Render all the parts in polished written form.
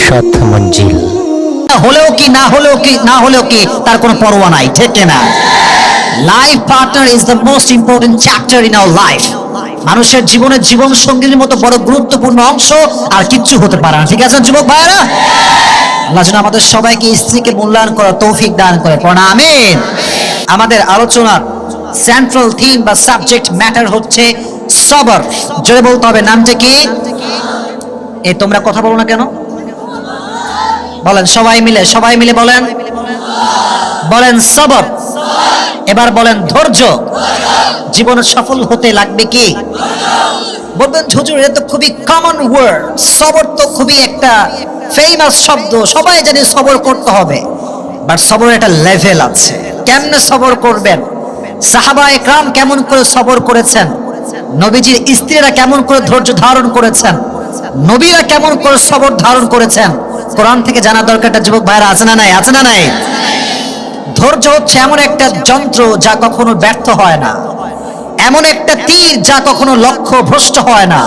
সৎ মঞ্জিল হলেও কি না হলেও কি তার কোনো পরোয়া নাই, ঠিক না? Life partner is the most important chapter in our life. মানুষের জীবনের জীবন সঙ্গীর মতো বড় গুরুত্বপূর্ণ অংশ আর কিচ্ছু হতে পারে না, ঠিক আছে যুবক ভাইরা? আল্লাহ যেন আমাদের সবাইকে স্ত্রীকে মূল্যায়ন করার তৌফিক দান করে, পড়া আমিন। আমাদের আলোচনার সেন্ট্রাল থিম বা সাবজেক্ট ম্যাটার হচ্ছে সবর। জোরে বলতে হবে, নামটা কি? তোমরা কথা বলো না কেন? বলেন সবাই মিলে বলেন সবর। এবার বলেন ধৈর্য। জীবনে সফল হতে লাগবে কি? বলবেন হুজুর এটা তো খুবই কমন ওয়ার্ড, সবর তো খুবই একটা ফেমাস শব্দ, সবাই জানে সবর করতে হবে। বাট সবর একটা লেভেল আছে। কেমনে সবর করবেন? সাহাবা একরাম কেমন করে সবর করেছেন, নবীজির স্ত্রীরা কেমন করে ধৈর্য ধারণ করেছেন, নবীরা কেমন করে সবর ধারণ করেছেন, কোরআন থেকে জানা দরকারটা যুবক ভাইরা আছে না নাই? আছে না নাই? ধৈর্য হচ্ছে এমন একটা যন্ত্র যা কখনো ব্যর্থ হয় না, এমন একটা তীর যা কখনো লক্ষ্য ভ্রষ্ট হয় না।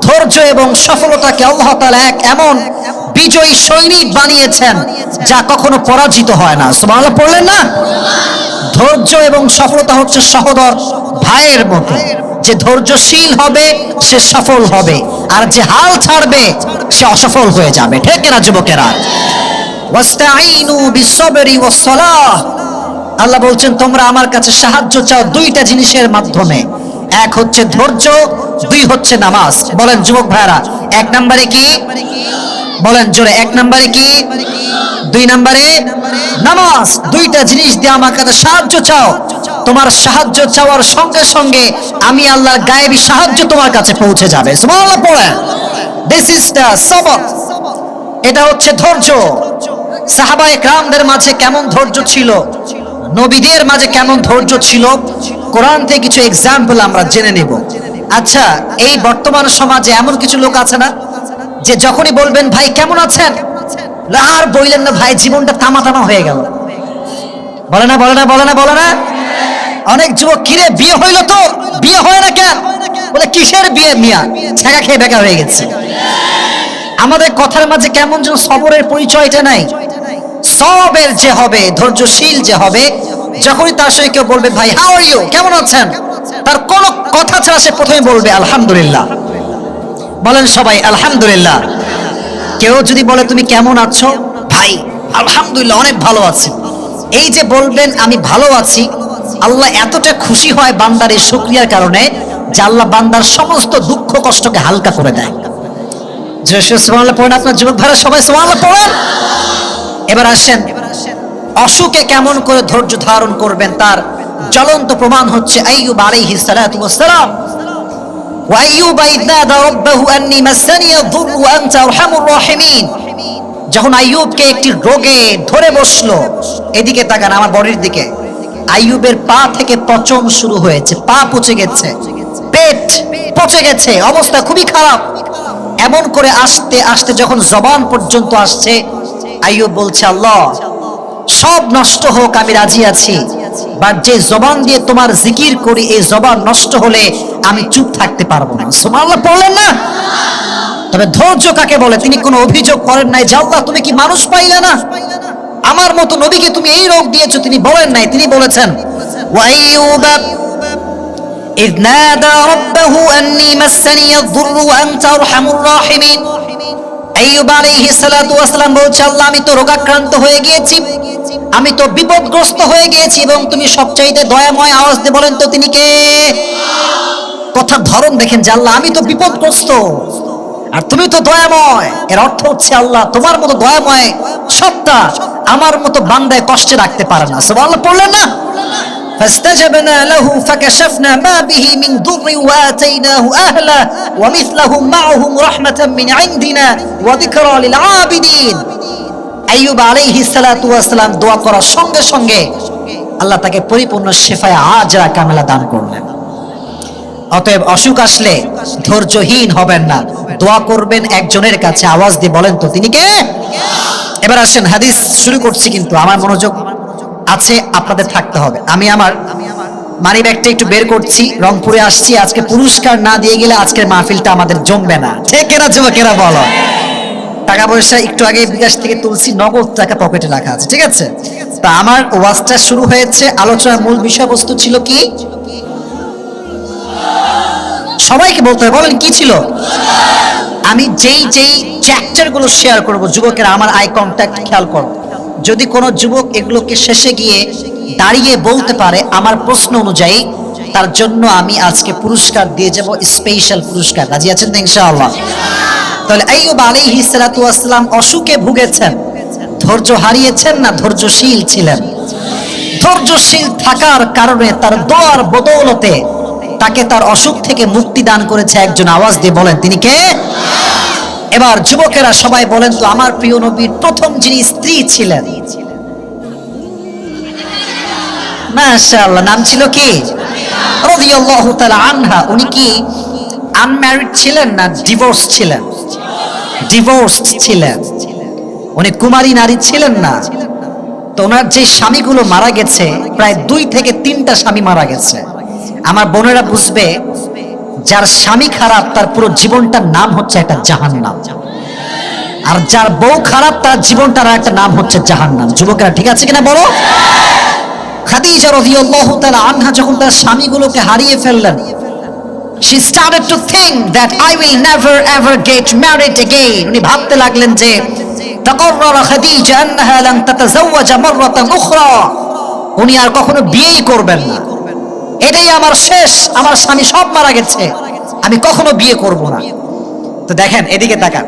ধৈর্য এবং সফলতাকে আল্লাহ তাআলা এক এমন বিজয়ী সৈনিক বানিয়েছেন যা কখনো পরাজিত হয় না। সুবহানাল্লাহ পড়লেন না? ধৈর্য এবং সফলতা হচ্ছে সহোদর ভাইয়ের মতো। যে ধৈর্যশীল হবে সে সফল হবে, আর যে হাল ছাড়বে সে অসফল হয়ে যাবে, ঠিক না যুবকেরা? ওয়াস্তাঈনু বিসসবরি ওয়াসসালাহ। আল্লাহ বলছেন তোমরা আমার কাছে সাহায্য চাও দুইটা জিনিসের মাধ্যমে, এক হচ্ছে ধৈর্য, দুই হচ্ছে নামাজ। বলেন যুবক ভাইরা, এক নম্বরে কি? বলেন জোরে, এক নম্বরে কি? দুই নম্বরে নামাজ। দুইটা জিনিস দিয়ে আমার কাছে সাহায্য চাও। তোমার সাহায্য চাওয়ার সঙ্গে সঙ্গে আমি আল্লাহর গায়েবী সাহায্য তোমার কাছে পৌঁছে যাবে। সুবহানাল্লাহ পড়েন। দিস ইজ দ্য সবর। এটা হচ্ছে ধৈর্য। সাহাবায়ে কেরামদের মাঝে কেমন ধৈর্য ছিল, নবীদের মাঝে কেমন ধৈর্য ছিল, কোরআন থেকে কিছু এক্সাম্পল আমরা জেনে নেব। আচ্ছা, এই বর্তমান সমাজে এমন কিছু লোক আছে না যে যখনই বলবেন ভাই কেমন আছেন, আর বললেন না ভাই জীবনটা তামা তামা হয়ে গেল। বলে না? অনেক যুবক, কিরে বিয়ে হইল তো? বিয়ে হয় না কেন? বলে কিসের বিয়ে মিয়া, ছেঁকা খেয়ে বেকার হয়ে গেছে। আমাদের কথার মাঝে কেমন যেন সবরের পরিচয়টা নাই। সবের যে হবে, ধৈর্যশীল যে হবে, যখনই তার সঙ্গে কেউ বলবে ভাই হাউ আর ইউ, কেমন আছেন, তার কোনো কথা ছাড়া সে প্রথমে বলবে আলহামদুলিল্লাহ। বলেন সবাই আলহামদুলিল্লাহ। কেউ যদি বলে তুমি কেমন আছো, ভাই আলহামদুলিল্লাহ অনেক ভালো আছি, এই যে বলবেন আমি ভালো আছি, আল্লাহ এতটা খুশি হয় বান্দার এই শুকরিয়ার কারণে যে আল্লাহ বান্দার সমস্ত দুঃখ কষ্টকে হালকা করে দেয়। সুবহানাল্লাহ পড়েন আপনার যুবক ভাইরা, সবাই সুবহানাল্লাহ পড়েন। এবার আসেন, অসুখে কেমন করে ধৈর্য ধারণ করবেন তার জ্বলন্ত প্রমাণ হচ্ছে আইয়ুব আলাইহিস সালাতু ওয়াস সালাম। ওয়া আইয়ুব ইয নাদা রাব্বাহু আন্নী মাসানি আয-যুররু ওয়া আনতা আরহামুর রাহিমিন। যখন আইয়ুবকে একটি রোগে ধরে বসলো, এদিকে তাকান আমার বডির দিকে, আইয়ুবের পা থেকে পচন শুরু হয়েছে, পা পচে গেছে, পেট পচে গেছে, অবস্থা খুবই খারাপ। এমন করে আস্তে আস্তে যখন জবান পর্যন্ত আসছে, আইয়ুব বলছে আল্লাহ সব নষ্ট হোক আমি রাজি আছি, বাট যে জবান দিয়ে তোমার জিকির করি এই জবান নষ্ট হলে আমি চুপ থাকতে পারবো না। সুবহানাল্লাহ পড়লেন না? তবে ধৈর্য কাকে বলে? তিনি কোনো অভিযোগ করেন নাই যে আল্লাহ তুমি কি মানুষ পাইলে না, আমার মতো নবীকে তুমি এই রোগ দিয়েছো, তিনি বলেন নাই। তিনি বলেছেন ওয়া আইয়ুবা ইয নাদা রাব্বাহু আন্নী মাসানি আয-যুররু ওয়া আনতা আরহামুর রাহিমিন। আইয়ুব আলাইহিস সালাতু ওয়াস সালাম বলছে আল্লাহ আমি তো রোগাক্রান্ত হয়ে গিয়েছি, আমি তো বিপদগ্রস্ত হয়ে গিয়েছি, এবং তুমি সবচাইতে দয়াময়। আওয়াজ দিয়ে বলেন তো তিনি কে? কথার ধরন দেখেন যে আল্লাহ আমি তো বিপদগ্রস্ত আর তুমি তো দয়াময়। এর অর্থ হচ্ছে আল্লাহ তোমার মতো দয়াময় সত্তা আমার মতো বান্দায় কষ্টে রাখতে পারে না। সুবহানাল্লাহ পড়লেন না? فاستجبنا له فكشفنا ما به من ضر وآتيناه أهله ومثلهم معهم رحمة من عندنا وذكرى للعابدين। আইয়ুব আলাইহিস সালাতু ওয়াস সালাম দোয়া করার সঙ্গে সঙ্গে আল্লাহ তাকে পরিপূর্ণ শিফায়ে আজরা কামেলা দান করলেন। অতএব অসুখ আসলে ধৈর্যহীন হবেন না, দোয়া করবেন একজনের কাছে। আওয়াজ দিয়ে বলেন তো তিনি কে? এবার আসেন, হাদিস শুরু করছি কিন্তু আমার মনোযোগ আছে, আপনাদের থাকতে হবে। আমি আমার মানি ব্যাগটা একটু বের করছি, রংপুরে আসছি, আজকে পুরস্কার না দিয়ে গেলে আজকের মাহফিলটা আমাদের জমবে না, ঠিক না যুবকেরা? বলো টাকা পয়সা একটু আগে বিকাশ থেকে তুলছি, নগদ টাকা পকেটে রাখা আছে, ঠিক আছে? তা আমার ওয়াজটা শুরু হয়েছে, আলোচনার মূল বিষয়বস্তু ছিল কি? সবাইকে বলতে হবে, বলেন কি ছিল? আমি যেই চ্যাপ্টার গুলো শেয়ার করব, যুবকেরা আমার আই কন্ট্যাক্ট খেয়াল করো। যদি কোনো যুবক এগুলোকে শেষে গিয়ে দাঁড়িয়ে বলতে পারে আমার প্রশ্ন অনুযায়ী, তার জন্য আমি আজকে পুরস্কার দিয়ে যাব, স্পেশাল পুরস্কার। রাজি আছেন তো ইনশাআল্লাহ? তাহলে আইয়ুব আলাইহিস সালাতু ওয়াস সালাম অসুখে ভুগেছেন, ধৈর্য হারিয়েছেন না ধৈর্যশীল ছিলেন? ধৈর্যশীল থাকার কারণে তার দোয়ার বদৌলতে তাকে তার অসুখ থেকে মুক্তি দান করেছে একজন। আওয়াজ দিয়ে বলেন তিনি কে? এবার যুবকেরা সবাই বলেন তো, আমার প্রিয় নবীর প্রথম যিনি স্ত্রী ছিলেন, মাশাআল্লাহ, নাম ছিল কি? রাদিয়াল্লাহু তাআলা আনহা। উনি কি আনম্যারিড ছিলেন না ডিভোর্স ছিলেন? ডিভোর্সড ছিলেন। উনি কুমারী নারী ছিলেন না। তো ওনার যে স্বামীগুলো মারা গেছে, প্রায় 2 থেকে 3টা স্বামী মারা গেছে। আমার বোনেরা বুঝবে, যার স্বামী খারাপ তার পুরো জীবনটার নাম হচ্ছে একটা জাহান্নাম, আর যার বউ খারাপ তার জীবনটার একটা নাম হচ্ছে জাহান্নাম। যুবকেরা ঠিক আছে কিনা বলো? খাদিজা রাদিয়াল্লাহু তাআলা আনহা যখন তার স্বামীগুলোকে হারিয়ে ফেললেন, she started to think that I will never ever get married again. উনি ভাবতে লাগলেন যে তাকাররারা খাদিজা আন্নাহা লান তাতাযাওয়াজা মাররাতান উখরা, উনি আর কখনো বিয়েই করবেন না, এটাই আমার শেষ, আমার স্বামী সব মারা গেছে, আমি কখনো বিয়ে করব না। তো দেখেন, এদিকে তাকান,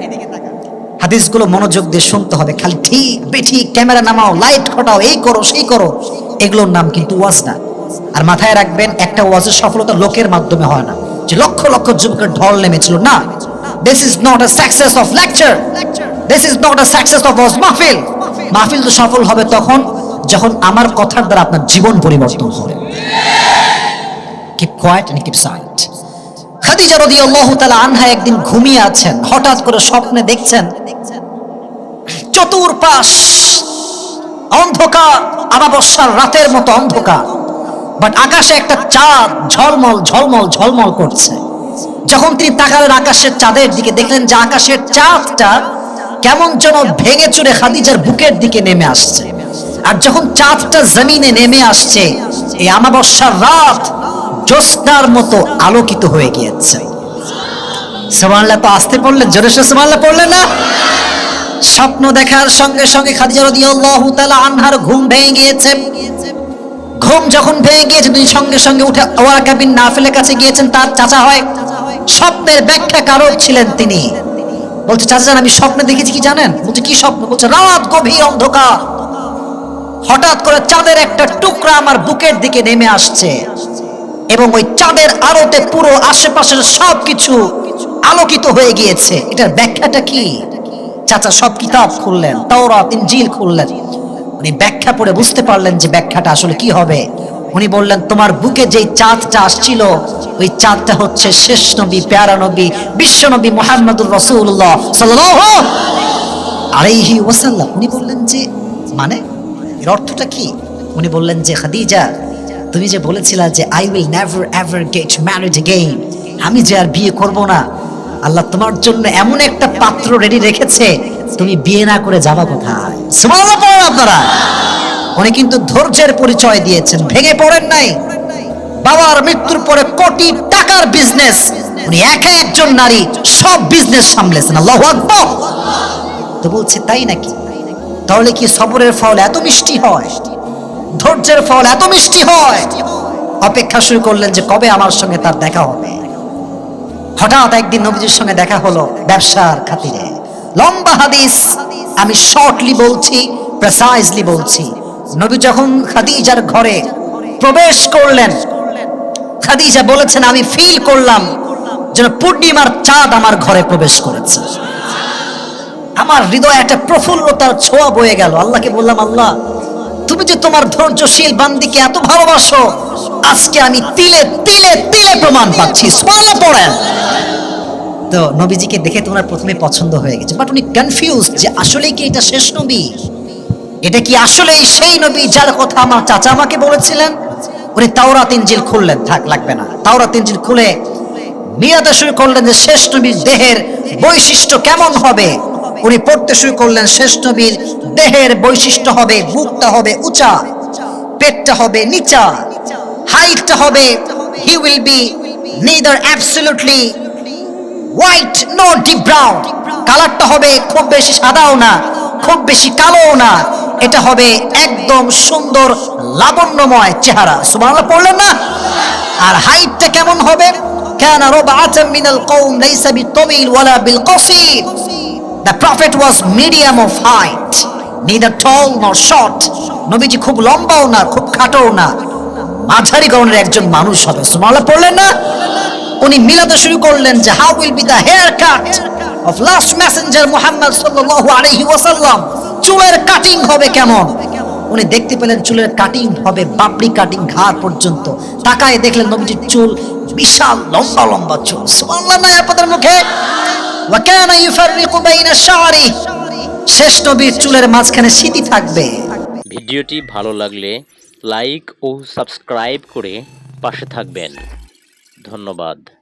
হাদিসগুলো মনোযোগ দিয়ে শুনতে হবে। খালি ঠিক বেঠিক, ক্যামেরা নামাও, লাইট খটাও, এই করো সেই করো, এগুলোর নাম কিন্তু ওয়াজ না। আর মাথায় রাখবেন, একটা ওয়াজের সফলতা লোকের মাধ্যমে হয় না, যে লক্ষ লক্ষ যুবকের ঢল নেমেছিল, না। This is not a success of lecture, this is not a success of ওয়াজ মাহফিল। মাহফিল তো সফল হবে তখন যখন আমার কথার দ্বারা আপনার জীবন পরিবর্তন হবে। Keep quiet and keep silent. Khadija রাদিয়াল্লাহু তাআলা আনহা একদিন ঘুমিয়ে আছেন, হঠাৎ করে স্বপ্নে দেখছেন চতুর্পাশ অন্ধকার, আমাবস্যার রাতের মতো অন্ধকার, বাট আকাশে একটা চাঁদ ঝলমল ঝলমল ঝলমল করছে। যখন তিনি তাকালেন আকাশের চাঁদের দিকে, দেখলেন যে আকাশের চাঁদটা কেমন যেন ভেঙে চুরে খাদিজার বুকের দিকে নেমে আসছে। আর যখন চাঁদটা জমিনে নেমে আসছে, এই আমাবস্যার রাত জ্যোৎস্নার মতো আলোকিত হয়ে গিয়েছে। সুবহানাল্লাহ। তো আসতে পড়লেন, জোরে সুবহানাল্লাহ পড়লেন না? স্বপ্ন দেখার সঙ্গে সঙ্গে খাদিজা রাদিয়াল্লাহু তাআলা আনহার ঘুম ভেঙে গিয়েছে। ঘুম যখন ভেঙে গিয়েছে, তিনি সঙ্গে সঙ্গে উঠে ওয়ারাকা বিন নাফিলের কাছে গিয়েছেন, তার চাচা হয়। স্বপ্নের ব্যাখ্যাকারক ছিলেন তিনি। বলছে, চাচা জান, আমি স্বপ্নে দেখেছি কি জানেন? বলছে, কি স্বপ্ন? বলছে, রাত গভীর অন্ধকার, হঠাৎ করে চাঁদের একটা টুকরা আমার বুকের দিকে নেমে আসছে, এবং ওই চাঁদের আলোতে পুরো আশেপাশের সবকিছু আলোকিত হয়ে গিয়েছে। এটার ব্যাখ্যাটা কি? চাচা সব কিতাব খুললেন, তাওরাত ইনজিল খুললেন। উনি ব্যাখ্যা পড়ে বুঝতে পারলেন যে ব্যাখ্যাটা আসলে কি হবে। উনি বললেন, তোমার বুকে যেই চাঁদটা আসছিল, ওই চাঁদটা হচ্ছে শেষ নবী, প্যারা নবী, বিশ্ব নবী মুহাম্মদুর রাসূলুল্লাহ সাল্লাল্লাহু আলাইহি ওয়াসাল্লাম। উনি বললেন যে মানে এর অর্থটা কি? উনি বললেন যে, খাদিজা, তুমি যে বলেছিলা যে I will never ever get married again, আমি যে আর বিয়ে করব না, আল্লাহ তোমার জন্য এমন একটা পাত্র রেডি রেখেছে, তুমি বিয়ে না করে যাবা কোথায়? সুবহানাল্লাহ পড়েন আপনারা। উনি কিন্তু ধৈর্যের পরিচয় দিয়েছেন, ভেঙে পড়েন নাই। বাবার মৃত্যুর পরে কোটি টাকার বিজনেস, উনি একা একজন নারী সব বিজনেস সামলেছেন। আল্লাহু আকবার। তো বলছে, তাই নাকি? তাহলে কি সবরের ফল এত মিষ্টি হয়? ধৈর্যের ফল এত মিষ্টি হয়? অপেক্ষা শুরু করলেন যে কবে আমার সঙ্গে তার দেখা হবে। হঠাৎ একদিন নবীজির সঙ্গে দেখা হলো ব্যবসার খাতিরে। লম্বা হাদিস, আমি শর্টলি বলছি, প্রেসাইজলি বলছি। নবী যখন খাদিজার ঘরে প্রবেশ করলেন, খাদিজা বলেছেন, আমি ফিল করলাম যেন পূর্ণিমার চাঁদ আমার ঘরে প্রবেশ করেছে। আমার হৃদয়ে একটা প্রফুল্লতার ছোঁয়া বয়ে গেল। আল্লাহকে বললাম, আল্লাহ, তুমি যে তোমার ধৈর্যশীল বান্দিকে এত ভালোবাসো, আজকে আমি তিলে তিলে তিলে প্রমাণ পাচ্ছি। সুবহানাল্লাহ পড়েন। তো নবীজিকে দেখে তোমার প্রথমে পছন্দ হয়ে গেছে, বাট উনি কনফিউজ যে আসলে কি এটা শেষ নবী? এটা কি আসলেই সেই নবী যার কথা আমার চাচা আমাকে বলেছিলেন? উনি তাওরাত ইনজিল খুললেন, থাক লাগবে না, তাওরাত ইনজিল খুলে মিরাতে শুরু করলেন যে শেষ নবীর দেহের বৈশিষ্ট্য কেমন হবে। উনি পড়তে শুরু করলেন শেষ নবীর দেহের বৈশিষ্ট্য হবে বুকটা হবে উঁচা, পেটটা হবে নিচা, হাইটটা হবে he will be neither absolutely white no deep brown, কালারটা হবে খুব বেশি সাদাও না খুব বেশি কালোও না, এটা হবে একদম সুন্দর লাবণ্যময় চেহারা। সুবহানাল্লাহ পড়লেন না? আর হাইটটা কেমন হবে? কানা রুবআতাম মিনাল কওম লাইসা বিতাবিল ওয়ালা বিলকাসির, the prophet was medium of height, neither tall nor short, নবীজি খুব লম্বাও না খুব খাটোও না, মাঝারি গড়নের একজন মানুষ হবে। সুবহানাল্লাহ পড়লেন না? উনি মিলাতে শুরু করলেন যে how will be the haircut of last messenger Muhammad সাল্লাল্লাহু আলাইহি ওয়াসাল্লাম, চুলের কাটিং হবে কেমন? উনি দেখতে পেলেন চুলের কাটিং হবে বাপড়ি কাটিং ঘাড় পর্যন্ত, তাকায় দেখলেন নবীজির চুল বিশাল লম্বা লম্বা চুল। সুবহানাল্লাহ না আপনাদের মুখে? ওয়া কানা ইউফাররিকু বাইনা শা'রি, শেষ নবীর চুলের মাঝখানে সিঁথি থাকবে। ভিডিওটি ভালো লাগলে লাইক ও সাবস্ক্রাইব করে পাশে থাকবেন। ধন্যবাদ।